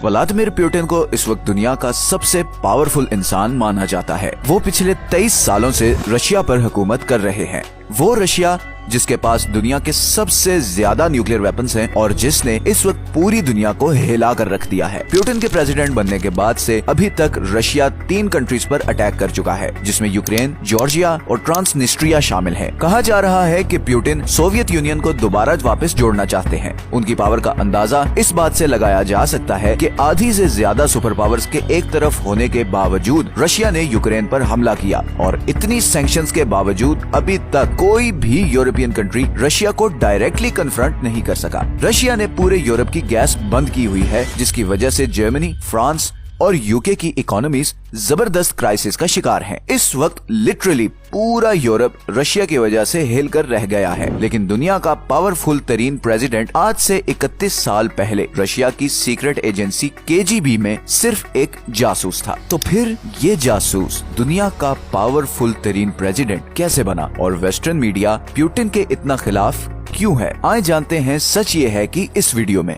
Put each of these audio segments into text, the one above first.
Vladimir Putin को इस वक्त दुनिया का सबसे पावरफुल इंसान माना जाता है। वो पिछले 23 सालों से रशिया पर हुकूमत कर रहे हैं। वो रशिया जिसके पास दुनिया के सबसे ज्यादा न्यूक्लियर वेपन्स हैं और जिसने इस वक्त पूरी दुनिया को हिला कर रख दिया है। पुतिन के प्रेसिडेंट बनने के बाद से अभी तक रशिया 3 कंट्रीज पर अटैक कर चुका है, जिसमें यूक्रेन, जॉर्जिया और ट्रांसनिस्ट्रिया शामिल है। कहा जा रहा है कि पुतिन सोवियत यूनियन को दोबारा वापस जोड़ना चाहते हैं। उनकी पावर का अंदाजा इस बात से लगाया जा सकता है कि आधी से ज्यादा सुपर पावर्स के एक तरफ होने के बावजूद रशिया ने यूक्रेन पर हमला किया और इतनी सैंक्शंस के बावजूद अभी तक कोई भी यूरोपियन कंट्री रशिया को डायरेक्टली कन्फ्रंट नहीं कर सका। रशिया ने पूरे यूरोप की गैस बंद की हुई है, जिसकी वजह से जर्मनी, फ्रांस और यूके की इकोनॉमीज जबरदस्त क्राइसिस का शिकार हैं। इस वक्त लिटरली पूरा यूरोप रशिया की वजह से हिलकर रह गया है। लेकिन दुनिया का पावरफुल तरीन प्रेसिडेंट आज से 31 साल पहले रशिया की सीक्रेट एजेंसी KGB में सिर्फ एक जासूस था। तो फिर ये जासूस दुनिया का पावरफुल तरीन प्रेसिडेंट कैसे बना और वेस्टर्न मीडिया पुतिन के इतना खिलाफ क्यों है? आए जानते हैं। सच ये है कि इस वीडियो में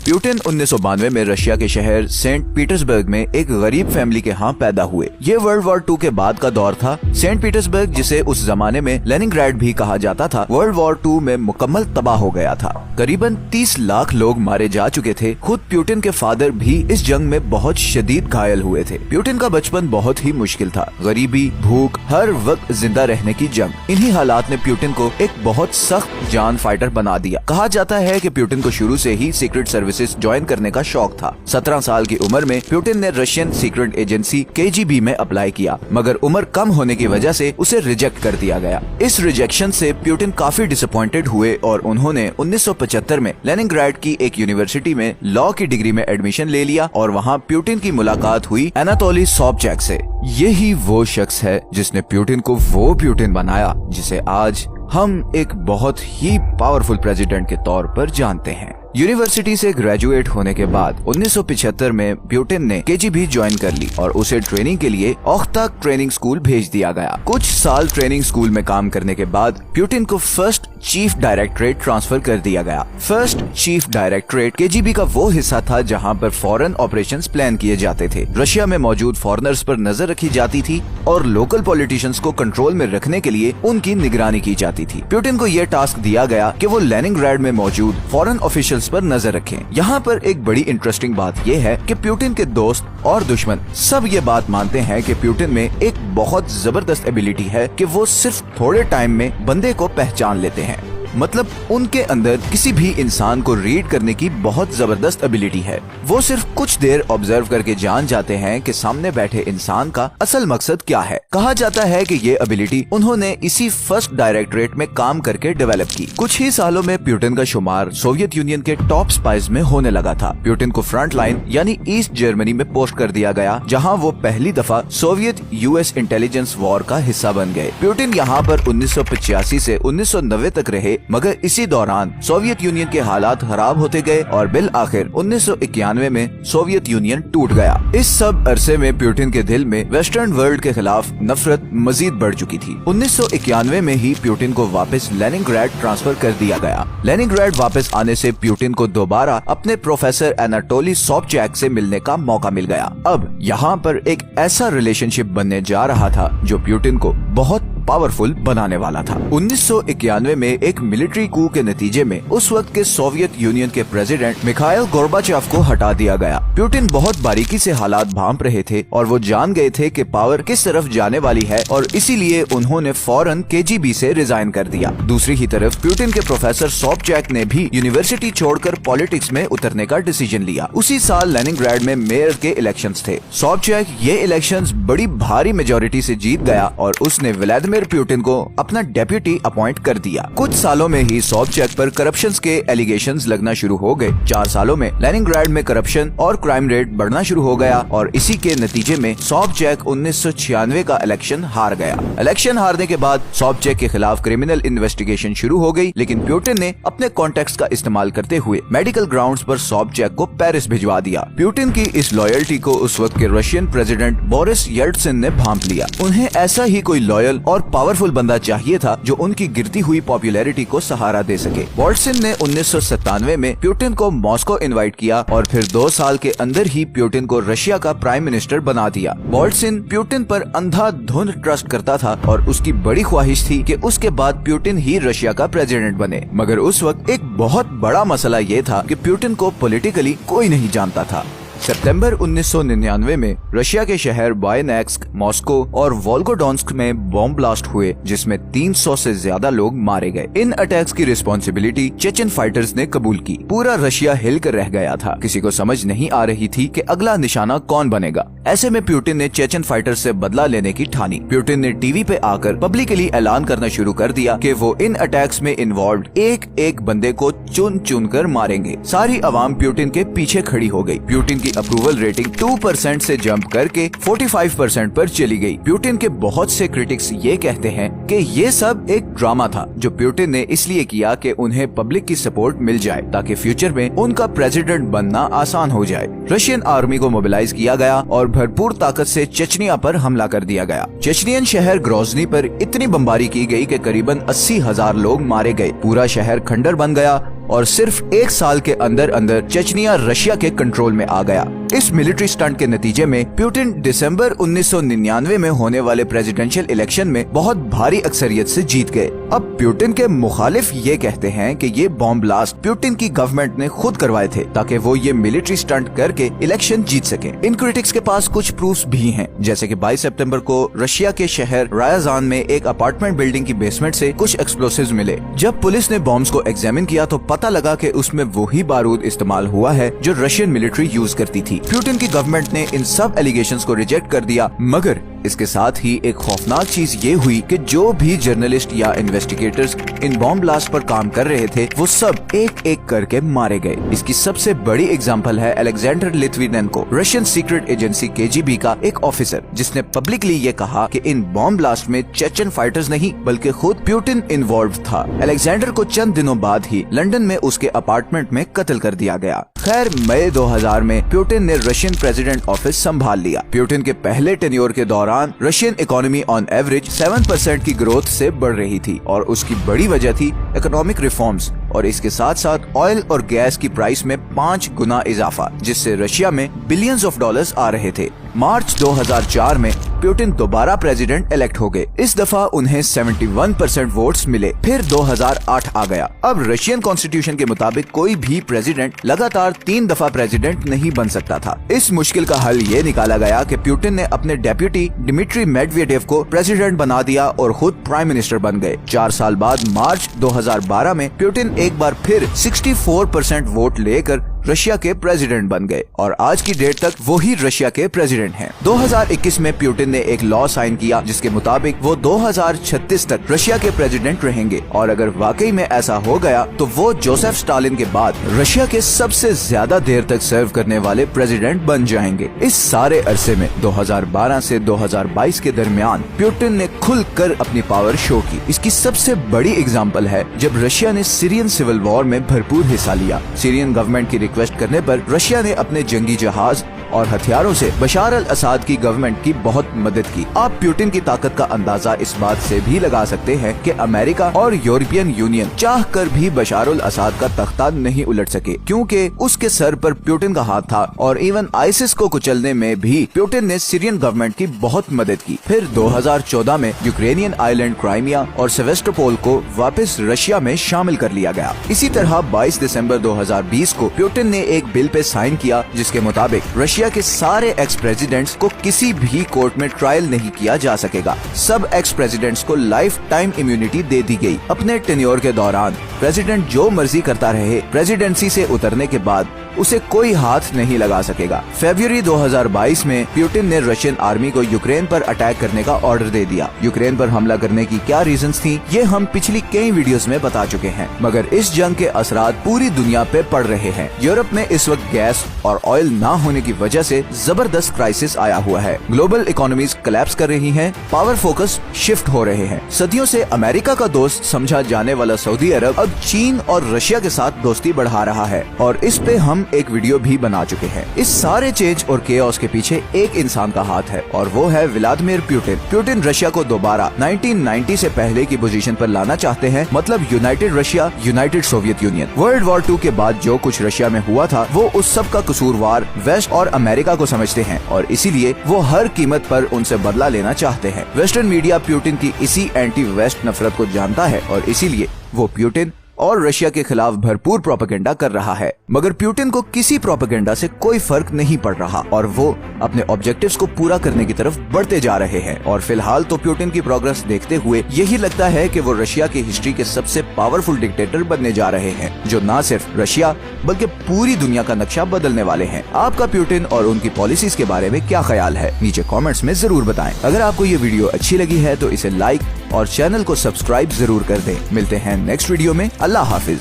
पुतिन 1992 में रशिया के शहर सेंट पीटर्सबर्ग में एक गरीब फैमिली के यहाँ पैदा हुए। ये वर्ल्ड वॉर 2 के बाद का दौर था। सेंट पीटर्सबर्ग, जिसे उस जमाने में लेनिनग्राड भी कहा जाता था, वर्ल्ड वॉर 2 में मुकम्मल तबाह हो गया था। करीबन 30 लाख लोग मारे जा चुके थे। खुद पुतिन के फादर भी इस जंग में बहुत शदीद घायल हुए थे। पुतिन का बचपन बहुत ही मुश्किल था। गरीबी, भूख, हर वक्त जिंदा रहने की जंग, इन्हीं हालात ने पुतिन को एक बहुत सख्त जान फाइटर बना दिया। कहा जाता है कि पुतिन को शुरू से ही सीक्रेट सर्विस ज्वाइन करने का शौक था। 17 साल की उम्र में पुतिन ने रशियन सीक्रेट एजेंसी KGB में अप्लाई किया, मगर उम्र कम होने की वजह से उसे रिजेक्ट कर दिया गया। इस रिजेक्शन से पुतिन काफी डिसअपॉइंटेड हुए और उन्होंने 1975 में लेनिनग्राड की एक यूनिवर्सिटी में लॉ की डिग्री में एडमिशन ले लिया और वहाँ पुतिन की मुलाकात हुई एनाटोली सोबचैक से। यही वो शख्स है जिसने पुतिन को वो पुतिन बनाया जिसे आज हम एक बहुत ही पावरफुल प्रेसिडेंट के तौर पर जानते हैं। यूनिवर्सिटी से ग्रेजुएट होने के बाद 1975 में पुतिन ने KGB ज्वाइन कर ली और उसे ट्रेनिंग के लिए ओख्ताक ट्रेनिंग स्कूल भेज दिया गया। कुछ साल ट्रेनिंग स्कूल में काम करने के बाद पुतिन को फर्स्ट चीफ डायरेक्टरेट ट्रांसफर कर दिया गया। फर्स्ट चीफ डायरेक्टरेट KGB का वो हिस्सा था जहां पर फॉरेन ऑपरेशंस प्लान किए जाते थे। रशिया में मौजूद फॉरेनर्स पर नजर रखी जाती थी और लोकल पॉलिटिशियंस को कंट्रोल में रखने के लिए उनकी निगरानी की जाती थी। पुतिन को यह टास्क दिया गया कि वो लेनिनग्राड में मौजूद फॉरेन ऑफिशियल्स पर नजर रखें। यहाँ पर एक बड़ी इंटरेस्टिंग बात यह है कि पुतिन के दोस्त और दुश्मन सब ये बात मानते हैं कि पुतिन में एक बहुत जबरदस्त एबिलिटी है कि वो सिर्फ थोड़े टाइम में बंदे को पहचान लेते हैं। मतलब उनके अंदर किसी भी इंसान को रीड करने की बहुत जबरदस्त एबिलिटी है। वो सिर्फ कुछ देर ऑब्जर्व करके जान जाते हैं कि सामने बैठे इंसान का असल मकसद क्या है। कहा जाता है कि ये एबिलिटी उन्होंने इसी फर्स्ट डायरेक्टरेट में काम करके डेवलप की। कुछ ही सालों में पुतिन का शुमार सोवियत यूनियन के टॉप स्पाइज में होने लगा था। पुतिन को फ्रंट लाइन यानी ईस्ट जर्मनी में पोस्ट कर दिया गया, जहाँ वो पहली दफा सोवियत US इंटेलिजेंस वॉर का हिस्सा बन गए। पुतिन यहाँ पर 1985 से 1990 तक रहे, मगर इसी दौरान सोवियत यूनियन के हालात खराब होते गए और बिल आखिर 1991 में सोवियत यूनियन टूट गया। इस सब अरसे में पुतिन के दिल में वेस्टर्न वर्ल्ड के खिलाफ नफरत मजीद बढ़ चुकी थी। 1991 में ही पुतिन को वापस लेनिनग्राड ट्रांसफर कर दिया गया। लेनिनग्राड वापस आने से पुतिन को दोबारा अपने प्रोफेसर एनाटोली सोबचैक से मिलने का मौका मिल गया। अब यहाँ पर एक ऐसा रिलेशनशिप बनने जा रहा था जो पुतिन को बहुत पावरफुल बनाने वाला था। 1991 में एक मिलिट्री कू के नतीजे में उस वक्त के सोवियत यूनियन के प्रेसिडेंट मिखाइल गोर्बाचेव को हटा दिया गया। पुतिन बहुत बारीकी से हालात भांप रहे थे और वो जान गए थे कि पावर किस तरफ जाने वाली है और इसीलिए उन्होंने फौरन KGB से रिजाइन कर दिया। दूसरी ही तरफ पुतिन के प्रोफेसर सोबचैक ने भी यूनिवर्सिटी छोड़कर पॉलिटिक्स में उतरने का डिसीजन लिया। उसी साल लेनिनग्राड में मेयर के इलेक्शंस थे। सोबचैक ये इलेक्शंस बड़ी भारी मेजोरिटी से जीत गया और उसने व्लादिमीर पुतिन को अपना डेप्यूटी अपॉइंट कर दिया। कुछ सालों में ही सोबचैक पर करप्शंस के एलिगेशंस लगना शुरू हो गए। 4 सालों में लेनिनग्राड में करप्शन और क्राइम रेट बढ़ना शुरू हो गया और इसी के नतीजे में सोबचैक 1996 का इलेक्शन हार गया। इलेक्शन हारने के बाद सोबचैक के खिलाफ क्रिमिनल इन्वेस्टिगेशन शुरू हो गई, लेकिन पुतिन ने अपने कॉन्टेक्ट का इस्तेमाल करते हुए मेडिकल ग्राउंड्स पर सोबचैक को पेरिस भिजवा दिया। पुतिन की इस लॉयल्टी को उस वक्त के रशियन प्रेसिडेंट बोरिस येल्टसिन ने भांप लिया। उन्हें ऐसा ही कोई लॉयल और पावरफुल बंदा चाहिए था जो उनकी गिरती हुई पॉपुलैरिटी को सहारा दे सके। बोल्टसिन ने 1997 में पुतिन को मॉस्को इनवाइट किया और फिर 2 साल के अंदर ही पुतिन को रशिया का प्राइम मिनिस्टर बना दिया। बोल्टसिन पुतिन पर अंधाधुंध ट्रस्ट करता था और उसकी बड़ी ख्वाहिश थी कि उसके बाद पुतिन ही रशिया का प्रेसिडेंट बने। मगर उस वक्त एक बहुत बड़ा मसला ये था कि पुतिन को पॉलिटिकली कोई नहीं जानता था। सितंबर 1999 में रशिया के शहर बायनेक्स्क, मॉस्को और वोल्गोडोन्स्क में बॉम्ब ब्लास्ट हुए जिसमें 300 से ज्यादा लोग मारे गए। इन अटैक्स की रिस्पॉन्सिबिलिटी चेचन फाइटर्स ने कबूल की। पूरा रशिया हिलकर रह गया था। किसी को समझ नहीं आ रही थी कि अगला निशाना कौन बनेगा। ऐसे में पुतिन ने चेचन फाइटर्स से बदला लेने की ठानी। पुतिन ने टीवी पे आकर पब्लिकली ऐलान करना शुरू कर दिया कि वो इन अटैक्स में इन्वॉल्व एक एक बंदे को चुन चुन कर मारेंगे। सारी आवाम पुतिन के पीछे खड़ी हो गई। पुतिन की अप्रूवल रेटिंग 2% से जंप करके 45% पर चली गई। पुतिन के बहुत से क्रिटिक्स ये कहते हैं कि ये सब एक ड्रामा था जो पुतिन ने इसलिए किया कि उन्हें पब्लिक की सपोर्ट मिल जाए ताकि फ्यूचर में उनका प्रेसिडेंट बनना आसान हो जाए। रशियन आर्मी को मोबिलाइज किया गया और भरपूर ताकत से चेचनिया पर हमला कर दिया गया। चेचनियन शहर ग्रोजनी पर इतनी बमबारी की गई कि करीबन 80,000 लोग मारे गए। पूरा शहर खंडर बन गया और सिर्फ 1 साल के अंदर अंदर चेचनिया रशिया के कंट्रोल में आ गया। इस मिलिट्री स्टंट के नतीजे में पुतिन दिसंबर 1999 में होने वाले प्रेसिडेंशियल इलेक्शन में बहुत भारी अक्सरियत से जीत गए। अब पुतिन के मुखालिफ ये कहते हैं कि ये बॉम्ब ब्लास्ट पुतिन की गवर्नमेंट ने खुद करवाए थे ताकि वो ये मिलिट्री स्टंट करके इलेक्शन जीत सके। इन क्रिटिक्स के पास कुछ प्रूफ्स भी हैं, जैसे कि 22 सितंबर को रशिया के शहर रायाजान में एक अपार्टमेंट बिल्डिंग की बेसमेंट से कुछ एक्सप्लोसिव्स मिले। जब पुलिस ने बॉम्ब्स को एग्जामिन किया तो पता लगा कि उसमें वही बारूद इस्तेमाल हुआ है जो रशियन मिलिट्री यूज करती थी। पुतिन की गवर्नमेंट ने इन सब एलिगेशंस को रिजेक्ट कर दिया, मगर इसके साथ ही एक खौफनाक चीज ये हुई कि जो भी जर्नलिस्ट या इन्वेस्टिगेटर्स इन बॉम्ब ब्लास्ट पर काम कर रहे थे वो सब एक एक करके मारे गए। इसकी सबसे बड़ी एग्जांपल है Alexander Litvinenko, Russian secret agency KGB का एक ऑफिसर, जिसने पब्लिकली ये कहा कि इन बॉम्ब ब्लास्ट में चेचन फाइटर्स नहीं बल्कि खुद पुतिन इन्वॉल्व था। अलेक्जेंडर को चंद दिनों बाद ही लंदन में उसके अपार्टमेंट में कत्ल कर दिया गया। खैर, मई 2000 में पुतिन ने रशियन प्रेसिडेंट ऑफिस संभाल लिया। पुतिन के पहले टेन्योर के दौरान रशियन इकोनॉमी ऑन एवरेज 7% की ग्रोथ से बढ़ रही थी और उसकी बड़ी वजह थी इकोनॉमिक रिफॉर्म्स और इसके साथ साथ ऑयल और गैस की प्राइस में 5 गुना इजाफा, जिससे रशिया में बिलियंस ऑफ डॉलर्स आ रहे थे। मार्च 2004 में पुतिन दोबारा प्रेसिडेंट इलेक्ट हो गए। इस दफा उन्हें 71% वोट्स मिले। फिर 2008 आ गया। अब रशियन कॉन्स्टिट्यूशन के मुताबिक कोई भी प्रेसिडेंट लगातार 3 दफा प्रेसिडेंट नहीं बन सकता था। इस मुश्किल का हल ये निकाला गया कि पुतिन ने अपने डेप्यूटी डिमिट्री मेडवेडेव को प्रेसिडेंट बना दिया और खुद प्राइम मिनिस्टर बन गए। 4 साल बाद मार्च 2012 में पुतिन एक बार फिर 64% वोट लेकर रशिया के प्रेसिडेंट बन गए और आज की डेट तक वो ही रशिया के प्रेसिडेंट हैं। 2021 में पुतिन ने एक लॉ साइन किया जिसके मुताबिक वो 2036 तक रशिया के प्रेसिडेंट रहेंगे और अगर वाकई में ऐसा हो गया तो वो जोसेफ स्टालिन के बाद रशिया के सबसे ज्यादा देर तक सर्व करने वाले प्रेसिडेंट बन जाएंगे। इस सारे अरसे में 2012 से 2022 के दरमियान पुतिन ने खुलकर अपनी पावर शो की। इसकी सबसे बड़ी एग्जाम्पल है जब रशिया ने सीरियन सिविल वॉर में भरपूर हिस्सा लिया। सीरियन गवर्नमेंट की रिक्वेस्ट करने पर रशिया ने अपने जंगी जहाज और हथियारों से बशार अल असद की गवर्नमेंट की बहुत मदद की। आप पुतिन की ताकत का अंदाजा इस बात से भी लगा सकते हैं कि अमेरिका और यूरोपियन यूनियन चाहकर भी बशार अल असद का तख्ता नहीं उलट सके, क्योंकि उसके सर पर पुतिन का हाथ था और इवन आईसिस को कुचलने में भी पुतिन ने सीरियन गवर्नमेंट की बहुत मदद की। फिर 2014 में यूक्रेनियन आइलैंड क्राइमिया और सेवेस्टोपोल को वापस रशिया में शामिल कर लिया गया। इसी तरह 22 दिसंबर 2020 को पुतिन ने एक बिल पे साइन किया जिसके मुताबिक रशिया के सारे एक्स प्रेसिडेंट्स को किसी भी कोर्ट में ट्रायल नहीं किया जा सकेगा। सब एक्स प्रेसिडेंट्स को लाइफ टाइम इम्यूनिटी दे दी गई। अपने टेन्योर के दौरान प्रेसिडेंट जो मर्जी करता रहे, प्रेसिडेंसी से उतरने के बाद उसे कोई हाथ नहीं लगा सकेगा। फरवरी 2022 में पुतिन ने रशियन आर्मी को यूक्रेन पर अटैक करने का ऑर्डर दे दिया। यूक्रेन पर हमला करने की क्या रीजंस थी ये हम पिछली कई वीडियोस में बता चुके हैं, मगर इस जंग के असरात पूरी दुनिया पे पड़ रहे हैं। यूरोप में इस वक्त गैस और ऑयल न होने की वजह से जबरदस्त क्राइसिस आया हुआ है। ग्लोबल इकोनॉमीज कोलैप्स कर रही हैं, पावर फोकस शिफ्ट हो रहे हैं। सदियों से अमेरिका का दोस्त समझा जाने वाला सऊदी अरब अब चीन और रशिया के साथ दोस्ती बढ़ा रहा है और इस पे हम पुतिन एक वीडियो भी बना चुके हैं। इस सारे चेंज और केओस के पीछे एक इंसान का हाथ है और वो है व्लादिमीर पुतिन। पुतिन रशिया को दोबारा 1990 से पहले की पोजीशन पर लाना चाहते हैं, मतलब United Russia, United Soviet union. World war 2 के बाद जो कुछ रशिया में हुआ था वो उस सब का कसूरवार वेस्ट और अमेरिका को समझते हैं और इसीलिए वो हर कीमत पर उनसे बदला लेना चाहते हैं। वेस्टर्न मीडिया पुतिन की इसी एंटी वेस्ट नफरत को जानता है और इसीलिए वो पुतिन और रशिया के खिलाफ भरपूर प्रोपेगेंडा कर रहा है। मगर पुतिन को किसी प्रोपेगेंडा से कोई फर्क नहीं पड़ रहा और वो अपने ऑब्जेक्टिव्स को पूरा करने की तरफ बढ़ते जा रहे हैं। और फिलहाल तो पुतिन की प्रोग्रेस देखते हुए यही लगता है कि वो रशिया की हिस्ट्री के सबसे पावरफुल डिक्टेटर बनने जा रहे हैं, जो न सिर्फ रशिया बल्कि पूरी दुनिया का नक्शा बदलने वाले हैं। आपका पुतिन और उनकी पॉलिसीज के बारे में क्या ख्याल है, नीचे कॉमेंट्स में जरूर बताएं। अगर आपको ये वीडियो अच्छी लगी है तो इसे लाइक और चैनल को सब्सक्राइब जरूर कर दें। मिलते हैं नेक्स्ट वीडियो में। अल्लाह हाफिज।